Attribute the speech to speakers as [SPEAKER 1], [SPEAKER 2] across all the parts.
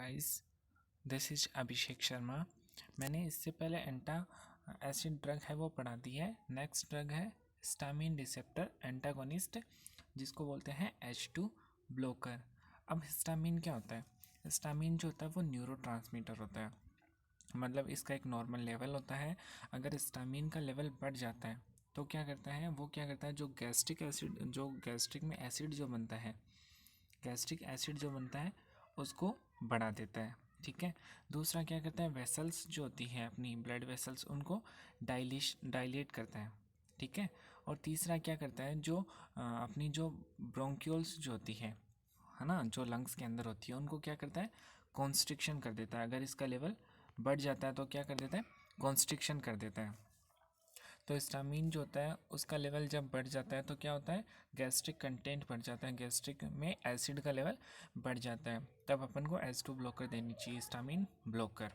[SPEAKER 1] Guys, this is Abhishek Sharma. मैंने इससे पहले एंटा एसिड ड्रग है वो पढ़ा दी है। नेक्स्ट ड्रग है हिस्टामिन रिसेप्टर एंटागोनिस्ट, जिसको बोलते हैं H2 ब्लोकर। अब हिस्टामिन क्या होता है? हिस्टामिन जो होता है वो न्यूरोट्रांसमीटर होता है, मतलब इसका एक नॉर्मल लेवल होता है। अगर हिस्टामिन का लेवल बढ़ जाता है तो क्या करता है, वो क्या करता है, जो गैस्ट्रिक एसिड, जो गैस्ट्रिक में एसिड जो बनता है, गैस्ट्रिक एसिड जो बनता है उसको बढ़ा देता है। ठीक है। दूसरा क्या करता है, वेसल्स जो होती हैं अपनी ब्लड वेसल्स, उनको डायलेट करता है। ठीक है। और तीसरा क्या करता है, जो अपनी जो ब्रोंक्यूल्स जो होती है ना, जो लंग्स के अंदर होती है, उनको क्या करता है, कॉन्स्ट्रिक्शन कर देता है। अगर इसका लेवल बढ़ जाता है तो क्या कर देता है, कॉन्स्ट्रिक्शन कर देता है। तो हिस्टामिन जो होता है उसका लेवल जब बढ़ जाता है तो क्या होता है, गैस्ट्रिक कंटेंट बढ़ जाता है, गैस्ट्रिक में एसिड का लेवल बढ़ जाता है, तब अपन को H2 ब्लॉकर देनी चाहिए, हिस्टामिन ब्लॉकर।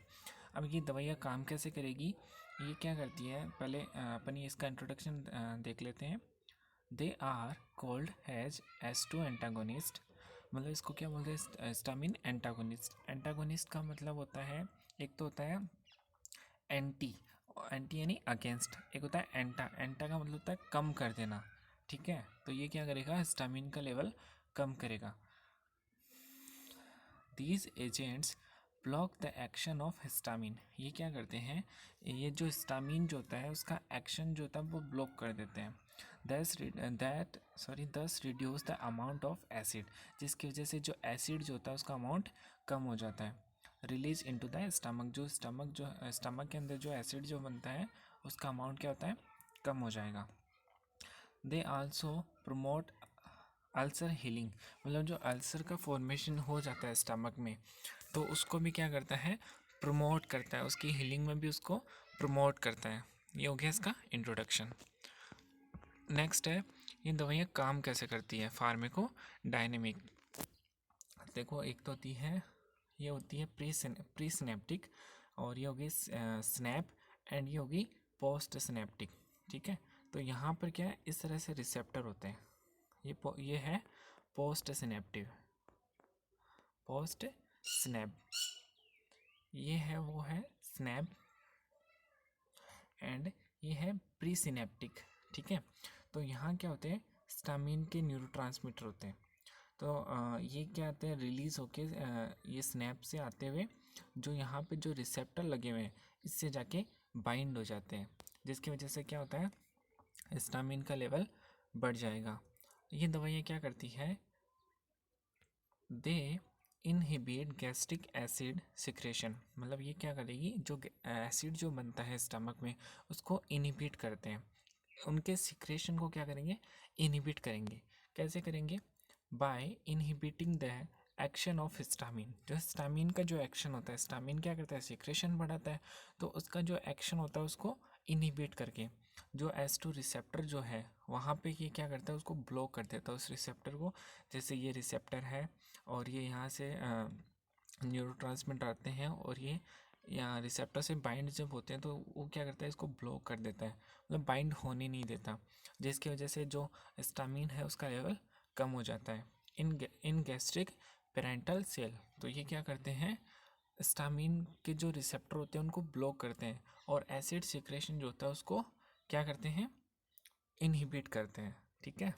[SPEAKER 1] अब ये दवाइयाँ काम कैसे करेगी, ये क्या करती है, पहले अपन ये इसका इंट्रोडक्शन देख लेते हैं। They are called has H2 antagonist, मतलब इसको क्या बोलते हैं, हिस्टामिन एंटागोनिस्ट। एंटागोनिस्ट का मतलब होता है, एक तो होता है एंटी, एंटी यानी अगेंस्ट, एक होता है एंटा, एंटा का मतलब होता है कम कर देना। ठीक है। तो ये क्या करेगा, हिस्टामिन का लेवल कम करेगा। These agents block the action of histamine, ये क्या करते हैं, ये जो हिस्टामिन जो होता है उसका एक्शन जो होता है वो ब्लॉक कर देते हैं। दस reduce the amount of acid, जिसकी वजह से जो एसिड जो होता है उसका अमाउंट कम हो जाता है। रिलीज इनटू द स्टमक, जो स्टमक के अंदर जो एसिड जो बनता है उसका अमाउंट क्या होता है, कम हो जाएगा। They also promote ulcer healing, मतलब जो अल्सर का फॉर्मेशन हो जाता है स्टमक में, तो उसको भी क्या करता है, प्रमोट करता है, उसकी हीलिंग में भी उसको प्रमोट करता है। ये हो गया इसका इंट्रोडक्शन। नेक्स्ट है, ये दवाइयाँ काम कैसे करती है, फार्मेको डायनेमिक। देखो, एक तो होती है, ये होती है प्री सिनेप्टिक, और ये होगी स्नैप, एंड ये होगी पोस्ट सिनेप्टिक। ठीक है। तो यहाँ पर क्या है, इस तरह से रिसेप्टर होते हैं। ये है पोस्ट सिनेप्टिव, पोस्ट स्नैप, ये है वो है स्नैप, एंड ये है प्री सिनेप्टिक। ठीक है। तो यहाँ क्या होते हैं, हिस्टामिन के न्यूरोट्रांसमीटर होते हैं। तो ये क्या आते हैं, रिलीज होके ये स्नैप से आते हुए जो यहाँ पे जो रिसेप्टर लगे हुए हैं इससे जाके बाइंड हो जाते हैं, जिसकी वजह से क्या होता है, हिस्टामिन का लेवल बढ़ जाएगा। ये दवाइयाँ क्या करती है, दे इनहिबिट गैस्ट्रिक एसिड सिक्रेशन, मतलब ये क्या करेगी, जो एसिड जो बनता है स्टमक में उसको इनहिबिट करते हैं, उनके सिक्रेशन को क्या करेंगे, इनहिबिट करेंगे। कैसे करेंगे, by inhibiting the action of histamine, जो हिस्टामिन का जो एक्शन होता है, हिस्टामिन क्या करता है, सिक्रेशन बढ़ाता है, तो उसका जो एक्शन होता है उसको इनहिबिट करके जो H2 रिसेप्टर जो है वहाँ पे ये क्या करता है, उसको ब्लॉक कर देता है उस रिसेप्टर को। जैसे ये रिसेप्टर है और ये यहाँ से न्यूरोट्रांसमीटर आते हैं और ये यहाँ रिसेप्टर से बाइंड जब होते हैं तो वो क्या करता है, इसको ब्लॉक कर देता है, मतलब बाइंड होने नहीं देता, जिसकी वजह से जो हिस्टामिन है उसका लेवल कम हो जाता है। इन गैस्ट्रिक पेरेंटल सेल, तो ये क्या करते हैं, हिस्टामिन के जो रिसेप्टर होते हैं उनको ब्लॉक करते हैं, और एसिड सिक्रेशन जो होता है उसको क्या करते हैं, इनहिबिट करते हैं। ठीक है।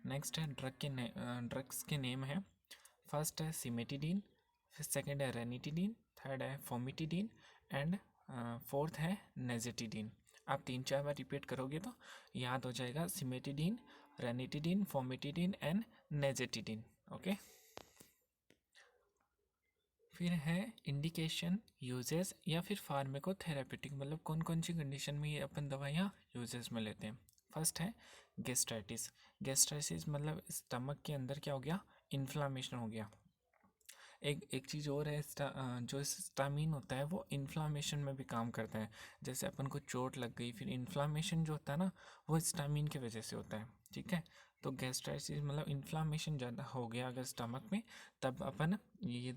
[SPEAKER 1] नेक्स्ट है ड्रग्स के नेम है। फर्स्ट है सिमेटिडीन, फिर सेकंड है रेनिटिडीन, थर्ड है फोमिटिडीन, एंड फोर्थ है नेजेटिडीन। आप 3-4 बार रिपीट करोगे तो याद हो जाएगा, सिमेटिडीन, रेनिटिडीन, फोमिटिडीन एंड नेजेटिडीन। ओके। फिर है इंडिकेशन, यूजेस या फिर फार्मेकोथेरेपेटिक, मतलब कौन कौन सी कंडीशन में ये अपन दवाइयाँ यूजेस में लेते हैं। फर्स्ट है गैस्ट्राइटिस, गैस्ट्राइटिस मतलब स्टमक के अंदर क्या हो गया, इन्फ्लामेशन हो गया। एक एक चीज़ और है, जो हिस्टामिन होता है वो इन्फ्लामेशन में भी काम करता है। जैसे अपन को चोट लग गई, फिर इन्फ्लामेशन जो होता है ना वो हिस्टामिन की वजह से होता है। ठीक है। तो गैस्ट्राइटिस मतलब इन्फ्लामेशन ज़्यादा हो गया अगर स्टमक में, तब अपन ये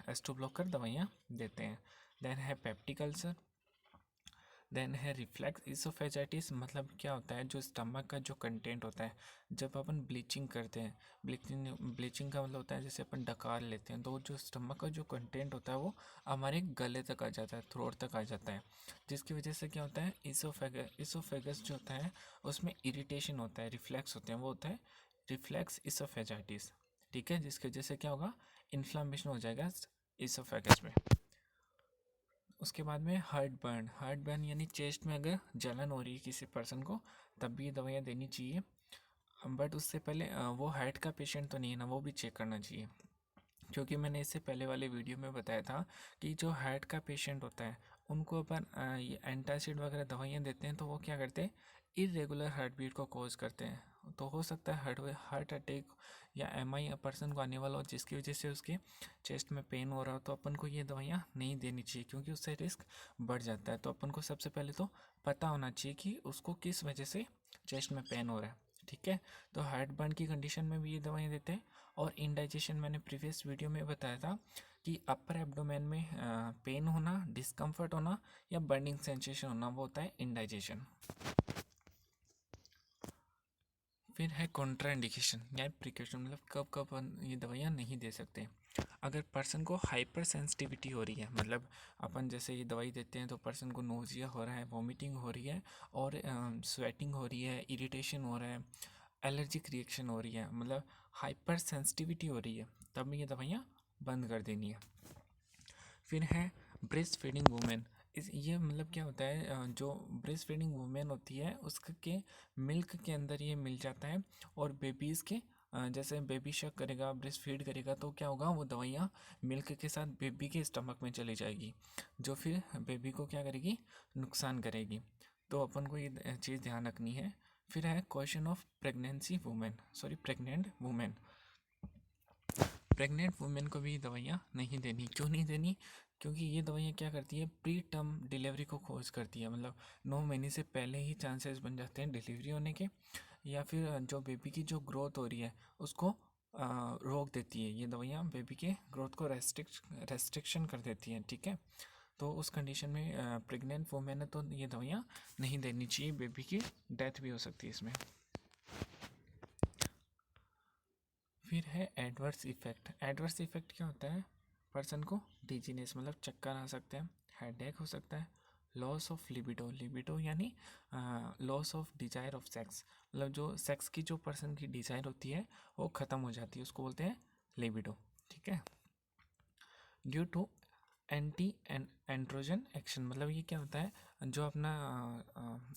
[SPEAKER 1] H2 ब्लॉकर दवाइयाँ देते हैं। देन है पेप्टिक अल्सर, देन है रिफ्लेक्स इसोफेजाइटिस, मतलब क्या होता है, जो स्टमक का जो कंटेंट होता है, जब अपन ब्लीचिंग करते हैं, ब्लीचिंग का मतलब होता है जैसे अपन डकार लेते हैं, तो जो स्टमक का जो कंटेंट होता है वो हमारे गले तक आ जाता है, थ्रोट तक आ जाता है, जिसकी वजह से क्या होता है, इसोफेगस जो होता है उसमें इरिटेशन होता है, रिफ्लेक्स होते हैं, वो होता है रिफ्लेक्स इसोफेजाइटिस। ठीक है, जिसकी वजह से क्या होगा, इन्फ्लामेशन हो जाएगा इसोफेगस में। उसके बाद में हार्ट बर्न यानी चेस्ट में अगर जलन हो रही है किसी पर्सन को, तब भी ये दवाइयाँ देनी चाहिए। बट उससे पहले वो हार्ट का पेशेंट तो नहीं है ना, वो भी चेक करना चाहिए, क्योंकि मैंने इससे पहले वाले वीडियो में बताया था कि जो हार्ट का पेशेंट होता है उनको अपन ये एंटासिड वगैरह दवाइयाँ देते हैं, तो वो क्या करते हैं, इरेगुलर हार्ट बीट को कॉज करते हैं। तो हो सकता है हार्ट अटैक या एमआई पर्सन को आने वाला हो, जिसकी वजह से उसके चेस्ट में पेन हो रहा हो, तो अपन को ये दवाइयाँ नहीं देनी चाहिए, क्योंकि उससे रिस्क बढ़ जाता है। तो अपन को सबसे पहले तो पता होना चाहिए कि उसको किस वजह से चेस्ट में पेन हो रहा है। ठीक है, तो हार्ट बर्न की कंडीशन में भी ये दवाइयाँ देते हैं। और इंडाइजेशन मैंने प्रीवियस वीडियो में बताया था कि अपर एब्डोमेन में पेन होना, डिस्कम्फर्ट होना या बर्निंग सेंसेशन होना, वो होता है इंडाइजेशन। फिर है कॉन्ट्राइंडिकेशन या प्रिकॉशन, मतलब कब कब ये दवाइयाँ नहीं दे सकते। अगर पर्सन को हाइपर सेंसिटिविटी हो रही है, मतलब अपन जैसे ये दवाई देते हैं तो पर्सन को नोजिया हो रहा है, वॉमिटिंग हो रही है और स्वेटिंग हो रही है, इरिटेशन हो रहा है, एलर्जिक रिएक्शन हो रही है, मतलब हाइपर सेंसिटिविटी हो रही है, तब ये दवाइयाँ बंद कर देनी है। फिर है ब्रेस्ट फीडिंग वुमेन। इस ये मतलब क्या होता है, जो ब्रेस्ट फीडिंग वुमेन होती है उसके मिल्क के अंदर ये मिल जाता है, और बेबीज़ के जैसे बेबी शक करेगा, ब्रेस्ट फीड करेगा, तो क्या होगा, वो दवाइयाँ मिल्क के साथ बेबी के स्टमक में चली जाएगी, जो फिर बेबी को क्या करेगी, नुकसान करेगी। तो अपन को ये चीज़ ध्यान रखनी है। फिर है question of pregnant women. Pregnant women को भी दवाइयाँ नहीं देनी। क्यों नहीं देनी, क्योंकि ये दवाइयाँ क्या करती है, प्री टर्म डिलीवरी को खोज करती है, मतलब 9 महीने से पहले ही चांसेस बन जाते हैं डिलीवरी होने के, या फिर जो बेबी की जो ग्रोथ हो रही है उसको रोक देती है। ये दवाइयाँ बेबी के ग्रोथ को रेस्ट्रिक्शन कर देती हैं। ठीक है, तो उस कंडीशन में प्रेग्नेंट वुमेन है तो ये दवाइयाँ नहीं देनी चाहिए, बेबी की डेथ भी हो सकती है इसमें। फिर है एडवर्स इफेक्ट। एडवर्स इफेक्ट क्या होता है, पर्सन को डिजीनेस मतलब चक्कर आ सकते हैं, हेडेक हो सकता है, लॉस ऑफ लिबिडो, लिबिडो यानी loss of desire of sex, मतलब जो सेक्स की जो पर्सन की डिजायर होती है वो ख़त्म हो जाती है, उसको बोलते हैं लिबिडो। ठीक है, due to anti androgen action, मतलब ये क्या होता है, जो अपना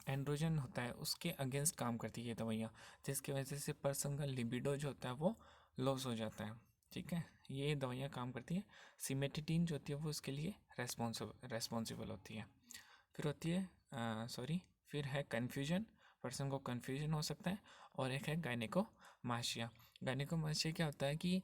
[SPEAKER 1] एंड्रोजन होता है उसके अगेंस्ट काम करती है ये दवाइयाँ, जिसकी वजह से पर्सन का लिबिडो जो होता है वो लॉस हो जाता है। ठीक है, ये दवाइयाँ काम करती है। सिमेटिटीन जो होती है वो उसके लिए रेस्पॉन्सिबल होती है। फिर होती है फिर है कन्फ्यूजन, पर्सन को कन्फ्यूजन हो सकता है। और एक है गायनेकोमास्टिया। गायनेकोमास्टिया क्या होता है कि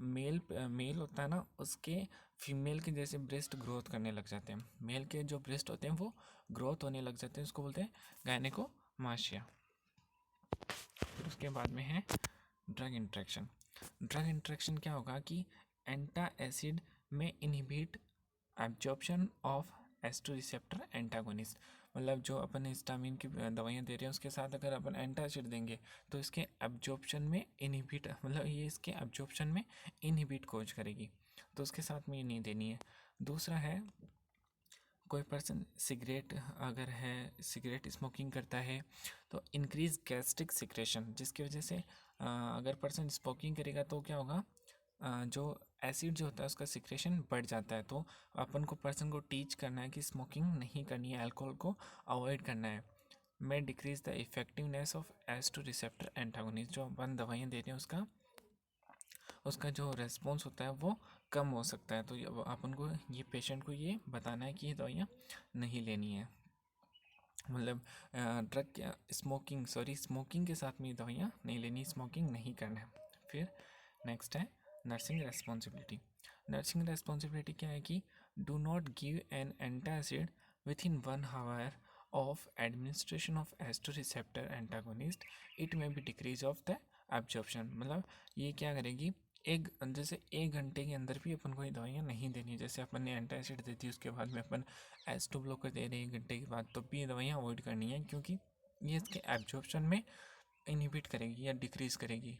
[SPEAKER 1] मेल होता है ना, उसके फीमेल के जैसे ब्रेस्ट ग्रोथ करने लग जाते हैं, मेल के जो ब्रेस्ट होते हैं वो ग्रोथ होने लग जाते हैं, उसको बोलते हैं गायनेकोमास्टिया। फिर उसके बाद में है ड्रग इंट्रैक्शन। ड्रग इंट्रैक्शन क्या होगा कि एंटा एसिड में इनहिबिट एब्जॉर्प्शन ऑफ एस्टो रिसेप्टर एंटागोनिस्ट, मतलब जो अपन हिस्टामिन की दवाइयाँ दे रहे हैं उसके साथ अगर अपन एंटा एसिड देंगे तो इसके एब्जॉर्प्शन में इनहिबिट, मतलब ये इसके एब्जॉर्प्शन में इनहिबिट कोज करेगी, तो उसके साथ में ये नहीं देनी है। दूसरा है कोई पर्सन सिगरेट अगर है, सिगरेट स्मोकिंग करता है तो इंक्रीज गैस्ट्रिक सिक्रेशन, जिसकी वजह से अगर पर्सन स्मोकिंग करेगा तो क्या होगा, जो एसिड जो होता है उसका सिक्रेशन बढ़ जाता है। तो अपन को पर्सन को टीच करना है कि स्मोकिंग नहीं करनी है, अल्कोहल को अवॉइड करना है। May decrease the effectiveness of एस्टो रिसेप्टर एंटागोनिस्ट, जो अपन दवाइयाँ दे रहे हैं उसका जो रेस्पॉन्स होता है वो कम हो सकता है। तो अपन को ये पेशेंट को ये बताना है कि ये दवाइयाँ नहीं लेनी है, मतलब स्मोकिंग के साथ में ये दवाइयाँ नहीं लेनी, स्मोकिंग नहीं करना है। फिर नेक्स्ट है नर्सिंग रेस्पॉन्सिबिलिटी। नर्सिंग रेस्पॉन्सिबिलिटी क्या है कि do not give an antacid within 1 hour of administration of एस्टो receptor antagonist, it may be decrease of the absorption, मतलब ये क्या करेगी, एक जैसे 1 घंटे के अंदर भी अपन को ये दवाइयाँ नहीं देनी। जैसे अपन ने एंटासिड दे दी, उसके बाद में अपन H2 ब्लॉकर दे रहे हैं 1 घंटे के बाद, तो भी ये दवाइयाँ अवॉइड करनी है, क्योंकि ये इसके एब्जॉर्प्शन में इनहिबिट करेगी या डिक्रीज़ करेगी।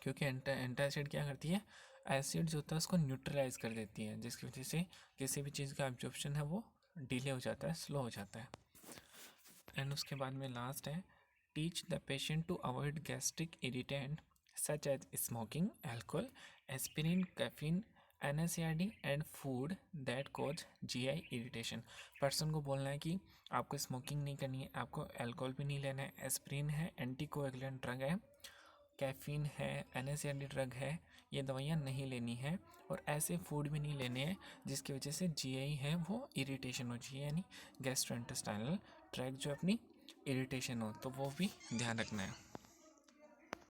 [SPEAKER 1] क्योंकि एंटासिड क्या करती है, एसिड जो होता है उसको न्यूट्रलाइज कर देती है, जिसकी वजह से किसी भी चीज़ का एब्जॉर्प्शन है वो डिले हो जाता है, स्लो हो जाता है। एंड उसके बाद में लास्ट है, teach the patient to avoid gastric irritant such as smoking, alcohol, aspirin, caffeine, NSAID and food that cause GI irritation. Person को बोलना है कि आपको स्मोकिंग नहीं करनी है, आपको अल्कोहल भी नहीं लेना है, एस्पिरिन है, एंटीकोएगुलेंट ड्रग है, कैफीन है, NSAID ड्रग है, ये दवाइयाँ नहीं लेनी है, और ऐसे फूड भी नहीं लेने हैं जिसकी वजह से GI है वो इरिटेशन हो, GI यानी गैस्ट्रोइंटेस्टाइनल ट्रैक जो अपनी इरिटेशन हो, तो वो भी ध्यान रखना है।